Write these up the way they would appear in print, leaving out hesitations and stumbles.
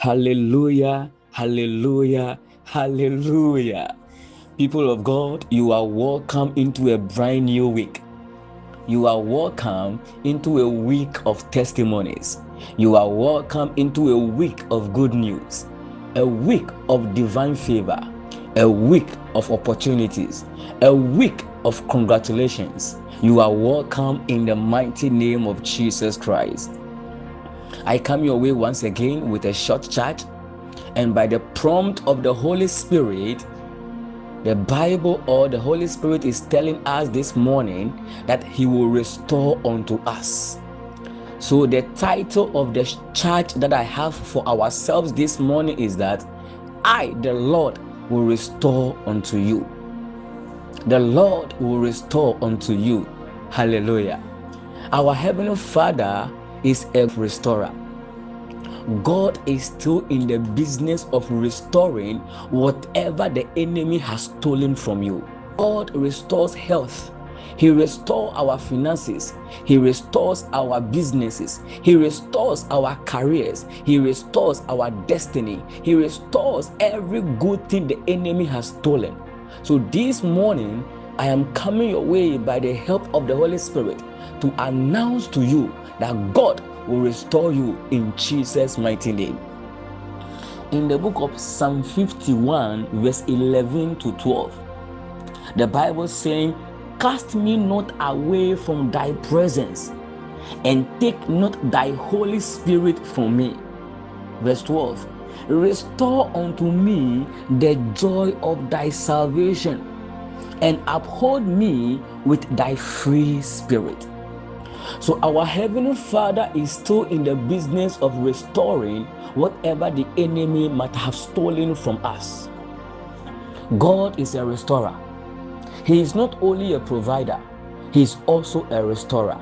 Hallelujah, hallelujah, hallelujah. People of God, you are welcome into a brand new week. You are welcome into a week of testimonies. You are welcome into a week of good news, a week of divine favor, a week of opportunities, a week of congratulations. You are welcome in the mighty name of Jesus Christ. I come your way once again with a short chat, and by the prompt of the Holy Spirit, the Bible or the Holy Spirit is telling us this morning that He will restore unto us. So the title of the chat that I have for ourselves this morning is that I, the Lord, will restore unto you. The Lord will restore unto you. Hallelujah. Our Heavenly Father is a restorer. God is still in the business of restoring whatever the enemy has stolen from you. God restores health. He restores our finances. He restores our businesses. He restores our careers. He restores our destiny. He restores every good thing the enemy has stolen. So this morning, I am coming your way by the help of the Holy Spirit to announce to you that God will restore you in Jesus' mighty name. In the book of Psalm 51, verse 11 to 12, the Bible saying, "Cast me not away from thy presence, and take not thy Holy Spirit from me." Verse 12, "Restore unto me the joy of thy salvation, and uphold me with thy free spirit." So our Heavenly Father is still in the business of restoring whatever the enemy might have stolen from us. God is a restorer. He is not only a provider, He is also a restorer.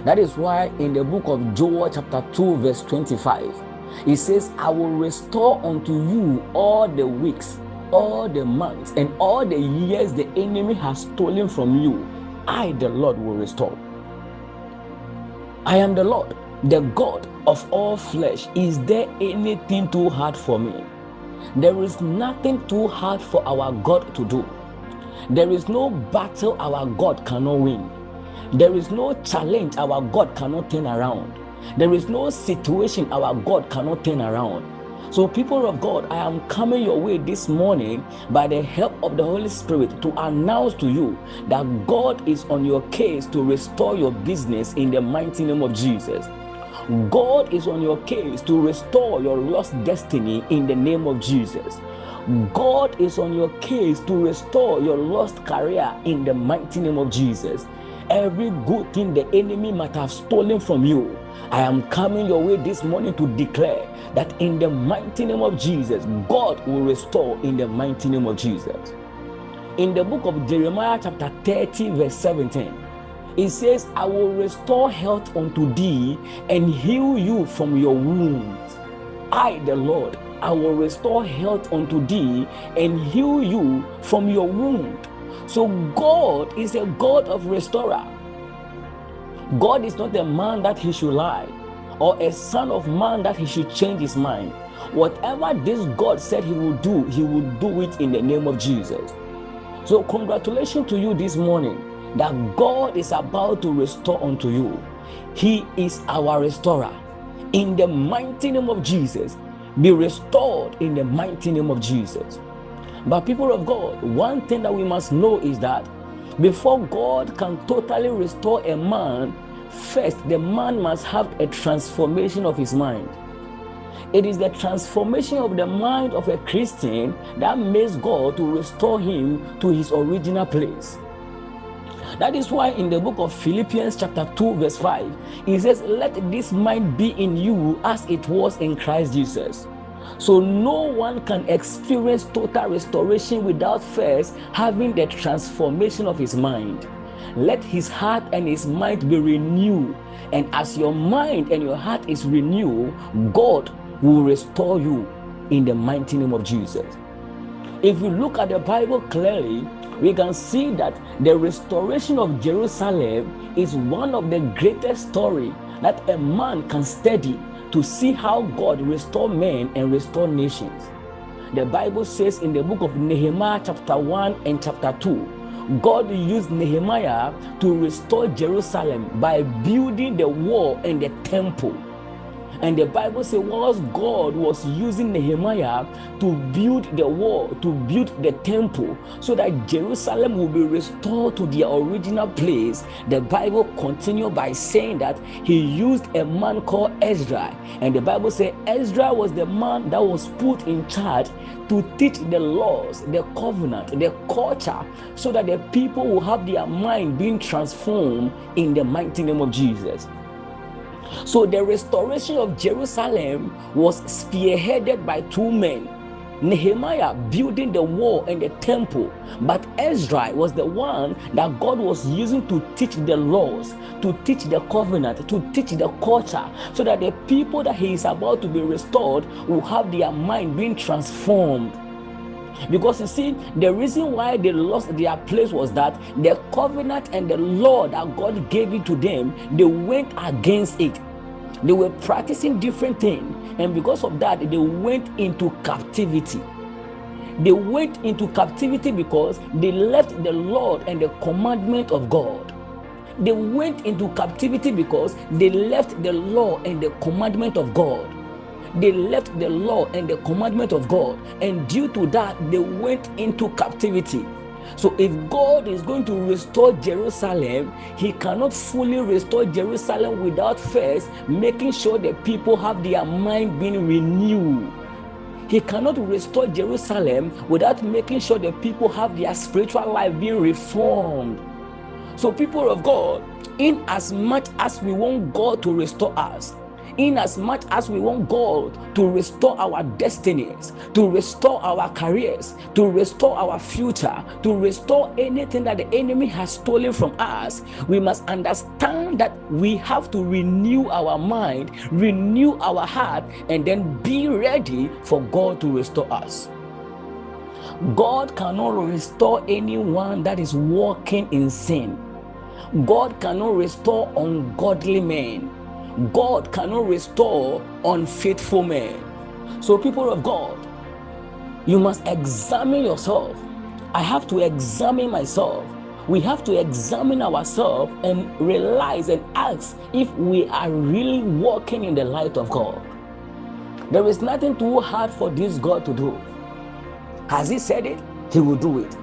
That is why in the book of Joel chapter 2 verse 25, it says, "I will restore unto you all the weeks, all the months, and all the years the enemy has stolen from you. I, the Lord, will restore." I am the Lord, the God of all flesh. Is there anything too hard for me? There is nothing too hard for our God to do. There is no battle our God cannot win. There is no challenge our God cannot turn around. There is no situation our God cannot turn around. So people of God, I am coming your way this morning by the help of the Holy Spirit to announce to you that God is on your case to restore your business in the mighty name of Jesus. God is on your case to restore your lost destiny in the name of Jesus. God is on your case to restore your lost career in the mighty name of Jesus. Every good thing the enemy might have stolen from you, I am coming your way this morning to declare that in the mighty name of Jesus, God will restore in the mighty name of Jesus. In the book of Jeremiah chapter 30 verse 17, it says, "I will restore health unto thee and heal you from your wounds. I, the Lord, I will restore health unto thee and heal you from your wound." So God is a God of restorer. God is not a man that he should lie, or a son of man that he should change his mind. Whatever this God said he will do it in the name of Jesus. So congratulations to you this morning that God is about to restore unto you. He is our restorer. In the mighty name of Jesus, be restored in the mighty name of Jesus. But people of God, one thing that we must know is that before God can totally restore a man, first the man must have a transformation of his mind. It is the transformation of the mind of a Christian that makes God to restore him to his original place. That is why in the book of Philippians chapter 2 verse 5, it says, "Let this mind be in you as it was in Christ Jesus." So no one can experience total restoration without first having the transformation of his mind. Let his heart and his mind be renewed. And as your mind and your heart is renewed, God will restore you in the mighty name of Jesus. If we look at the Bible clearly, we can see that the restoration of Jerusalem is one of the greatest stories that a man can study to see how God restore men and restore nations. The Bible says in the book of Nehemiah chapter 1 and chapter 2, God used Nehemiah to restore Jerusalem by building the wall and the temple. And the Bible says, whilst God was using Nehemiah to build the wall, to build the temple, so that Jerusalem will be restored to their original place, the Bible continued by saying that he used a man called Ezra. And the Bible says Ezra was the man that was put in charge to teach the laws, the covenant, the culture, so that the people will have their mind being transformed in the mighty name of Jesus. So the restoration of Jerusalem was spearheaded by two men. Nehemiah building the wall and the temple, but Ezra was the one that God was using to teach the laws, to teach the covenant, to teach the culture, so that the people that he is about to be restored will have their mind being transformed. Because you see, the reason why they lost their place was that the covenant and the law that God gave it to them, they went against it. They were practicing different things, and because of that, they went into captivity. They went into captivity because they left the Lord and the commandment of God. They went into captivity because they left the law and the commandment of God. They left the law and the commandment of God, and due to that, they went into captivity. So if God is going to restore Jerusalem, he cannot fully restore Jerusalem without first making sure the people have their mind being renewed. He cannot restore Jerusalem without making sure the people have their spiritual life being reformed. So people of God, in as much as we want God to restore us, in as much as we want God to restore our destinies, to restore our careers, to restore our future, to restore anything that the enemy has stolen from us, we must understand that we have to renew our mind, renew our heart, and then be ready for God to restore us. God cannot restore anyone that is walking in sin. God cannot restore ungodly men. God cannot restore unfaithful men. So people of God, you must examine yourself. I have to examine myself. We have to examine ourselves and realize and ask if we are really walking in the light of God. There is nothing too hard for this God to do. Has he said it? He will do it.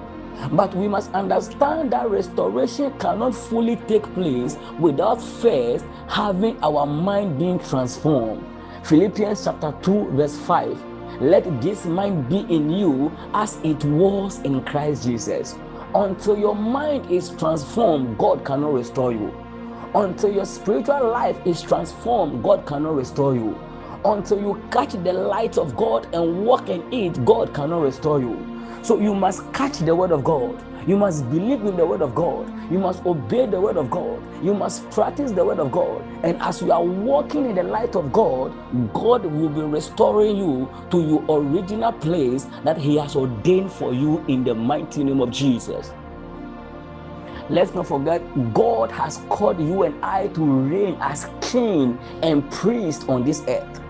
But we must understand that restoration cannot fully take place without first having our mind being transformed. Philippians chapter 2 verse 5. Let this mind be in you as it was in Christ Jesus. Until your mind is transformed, God cannot restore you. Until your spiritual life is transformed, God cannot restore you. Until you catch the light of God and walk in it, God cannot restore you. So you must catch the word of God. You must believe in the word of God. You must obey the word of God. You must practice the word of God. And as you are walking in the light of God, God will be restoring you to your original place that he has ordained for you in the mighty name of Jesus. Let's not forget, God has called you and I to reign as king and priest on this earth.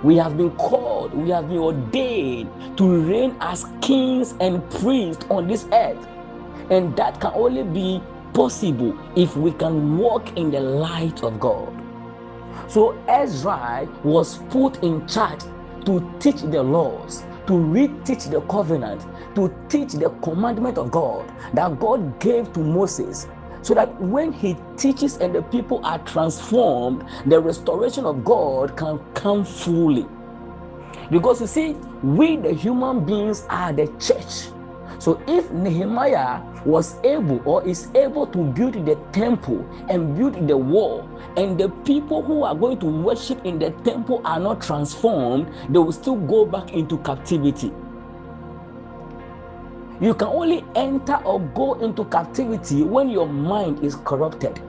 We have been called, we have been ordained to reign as kings and priests on this earth. And that can only be possible if we can walk in the light of God. So Ezra was put in charge to teach the laws, to reteach the covenant, to teach the commandment of God that God gave to Moses, so that when he teaches and the people are transformed, the restoration of God can come fully. Because you see, we the human beings are the church. So if Nehemiah was able or is able to build the temple and build the wall, and the people who are going to worship in the temple are not transformed, they will still go back into captivity. You can only enter or go into captivity when your mind is corrupted,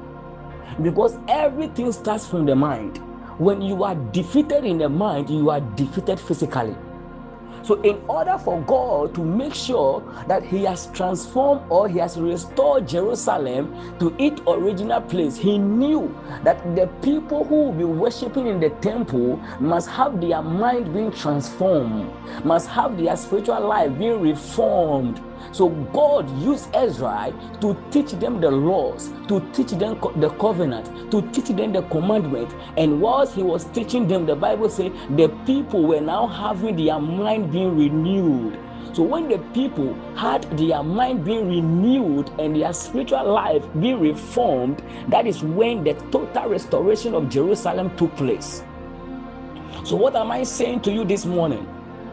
because everything starts from the mind. When you are defeated in the mind, you are defeated physically. So in order for God to make sure that he has transformed or he has restored Jerusalem to its original place, he knew that the people who will be worshiping in the temple must have their mind being transformed, must have their spiritual life being reformed. So God used Ezra to teach them the laws, to teach them the covenant, to teach them the commandment. And whilst he was teaching them, the Bible says the people were now having their mind being renewed. So when the people had their mind being renewed and their spiritual life being reformed, that is when the total restoration of Jerusalem took place. So what am I saying to you this morning?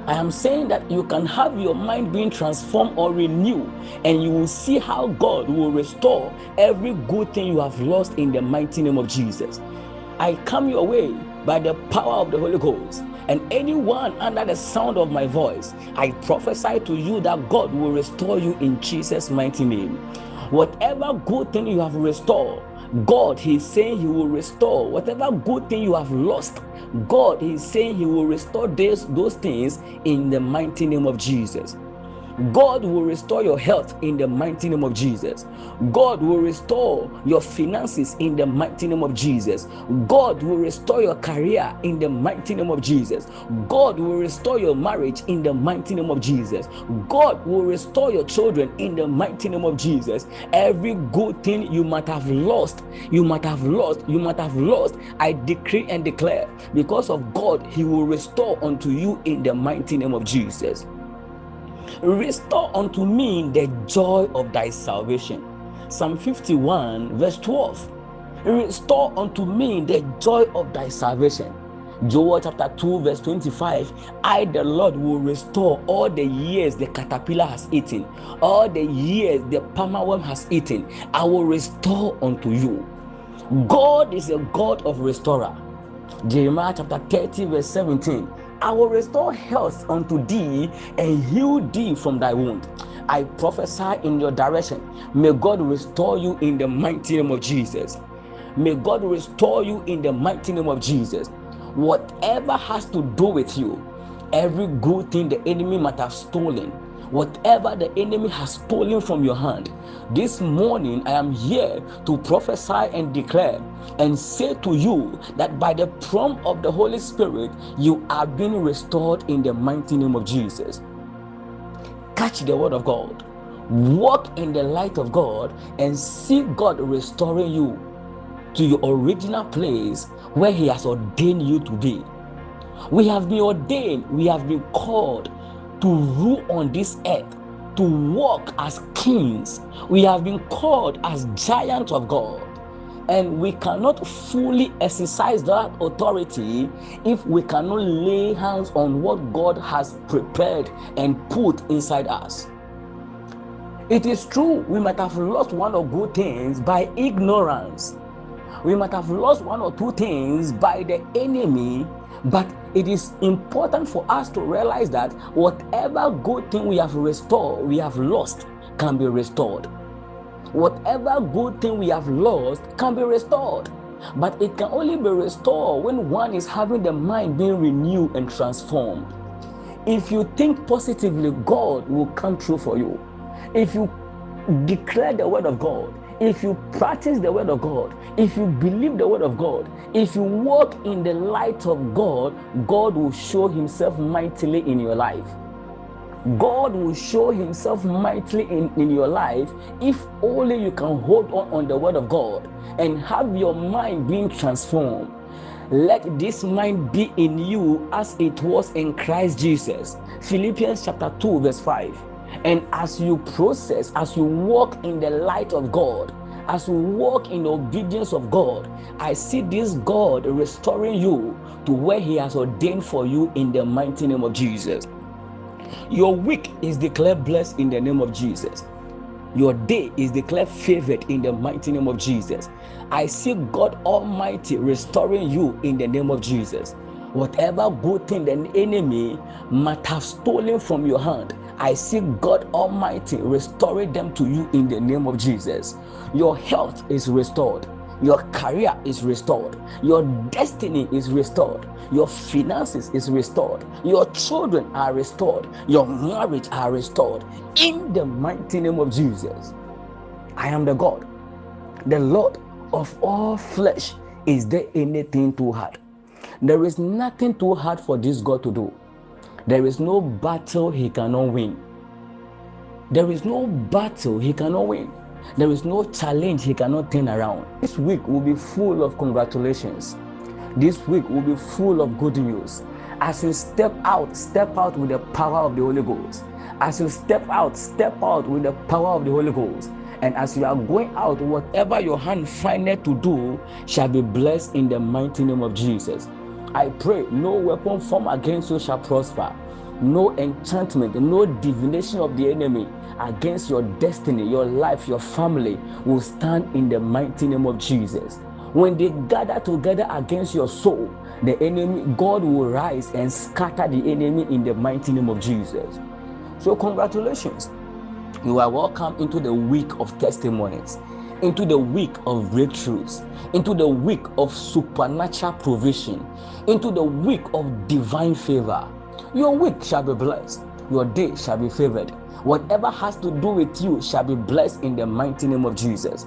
I am saying that you can have your mind being transformed or renewed, and you will see how God will restore every good thing you have lost in the mighty name of Jesus. I come your way by the power of the Holy Ghost, and anyone under the sound of my voice, I prophesy to you that God will restore you in Jesus' mighty name. Whatever good thing you have restored, God, he's saying he will restore. Whatever good thing you have lost, God is saying he will restore those things in the mighty name of Jesus. God will restore your health in the mighty name of Jesus. God will restore your finances in the mighty name of Jesus. God will restore your career in the mighty name of Jesus. God will restore your marriage in the mighty name of Jesus. God will restore your children in the mighty name of Jesus. Every good thing you might have lost, I decree and declare, because of God, he will restore unto you in the mighty name of Jesus. Restore unto me the joy of thy salvation. Psalm 51 verse 12. Restore unto me the joy of thy salvation. Joel chapter 2 verse 25. I, the Lord, will restore all the years the caterpillar has eaten, all the years the palmerworm has eaten. I will restore unto you. God is a God of restorer. Jeremiah chapter 30 verse 17. I will restore health unto thee and heal thee from thy wound. I prophesy in your direction. May God restore you in the mighty name of Jesus. May God restore you in the mighty name of Jesus. Whatever has to do with you, every good thing the enemy might have stolen, whatever the enemy has stolen from your hand, this morning I am here to prophesy and declare and say to you that by the prompt of the Holy Spirit, you are being restored in the mighty name of Jesus. Catch the word of God, walk in the light of God, and see God restoring you to your original place where he has ordained you to be. We have been ordained, we have been called to rule on this earth, to walk as kings. We have been called as giants of God, and we cannot fully exercise that authority if we cannot lay hands on what God has prepared and put inside us. It is true, we might have lost one or good things by ignorance. We might have lost one or two things by the enemy, but it is important for us to realize that whatever good thing we have restored, we have lost, can be restored. Whatever good thing we have lost can be restored, but it can only be restored when one is having the mind being renewed and transformed. If you think positively, God will come true for you. If you declare the word of God, if you practice the word of God, if you believe the word of God, if you walk in the light of God, God will show himself mightily in your life. God will show himself mightily in your life if only you can hold on the word of God and have your mind being transformed. Let this mind be in you as it was in Christ Jesus. Philippians chapter 2 verse 5. And as you process, as you walk in the light of God, as you walk in obedience of God, I see this God restoring you to where he has ordained for you in the mighty name of Jesus. Your week is declared blessed in the name of Jesus. Your day is declared favored in the mighty name of Jesus. I see God Almighty restoring you in the name of Jesus. Whatever good thing the enemy might have stolen from your hand, I see God Almighty restoring them to you in the name of Jesus. Your health is restored. Your career is restored. Your destiny is restored. Your finances is restored. Your children are restored. Your marriage are restored. In the mighty name of Jesus. I am the God, the Lord of all flesh. Is there anything too hard? There is nothing too hard for this God to do. There is no battle he cannot win. There is no battle he cannot win. There is no challenge he cannot turn around. This week will be full of congratulations. This week will be full of good news. As you step out with the power of the Holy Ghost. As you step out with the power of the Holy Ghost. And as you are going out, whatever your hand findeth to do shall be blessed in the mighty name of Jesus. I pray no weapon formed against you shall prosper. No enchantment, no divination of the enemy against your destiny, your life, your family will stand in the mighty name of Jesus. When they gather together against your soul, the enemy, God will rise and scatter the enemy in the mighty name of Jesus. So congratulations. You are welcome into the week of testimonies, into the week of breakthroughs, into the week of supernatural provision, into the week of divine favor. Your week shall be blessed. Your day shall be favored. Whatever has to do with you shall be blessed in the mighty name of Jesus.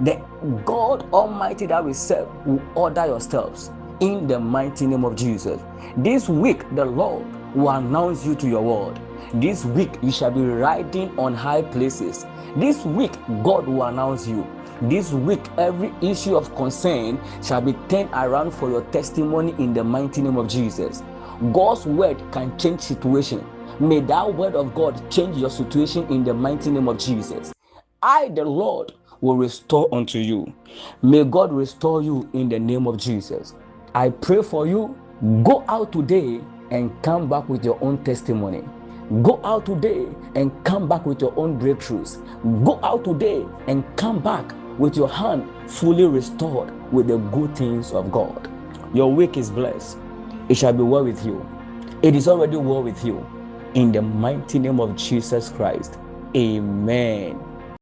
The God Almighty that we serve will order your steps in the mighty name of Jesus. This week, the Lord will announce you to your world. This week, you shall be riding on high places. This week, God will announce you. This week, every issue of concern shall be turned around for your testimony in the mighty name of Jesus. God's word can change situation. May that word of God change your situation in the mighty name of Jesus. I, the Lord, will restore unto you. May God restore you in the name of Jesus. I pray for you. Go out today and come back with your own testimony. Go out today and come back with your own breakthroughs. Go out today and come back with your hand fully restored with the good things of God. Your week is blessed. It shall be well with you. It is already well with you. In the mighty name of Jesus Christ. Amen.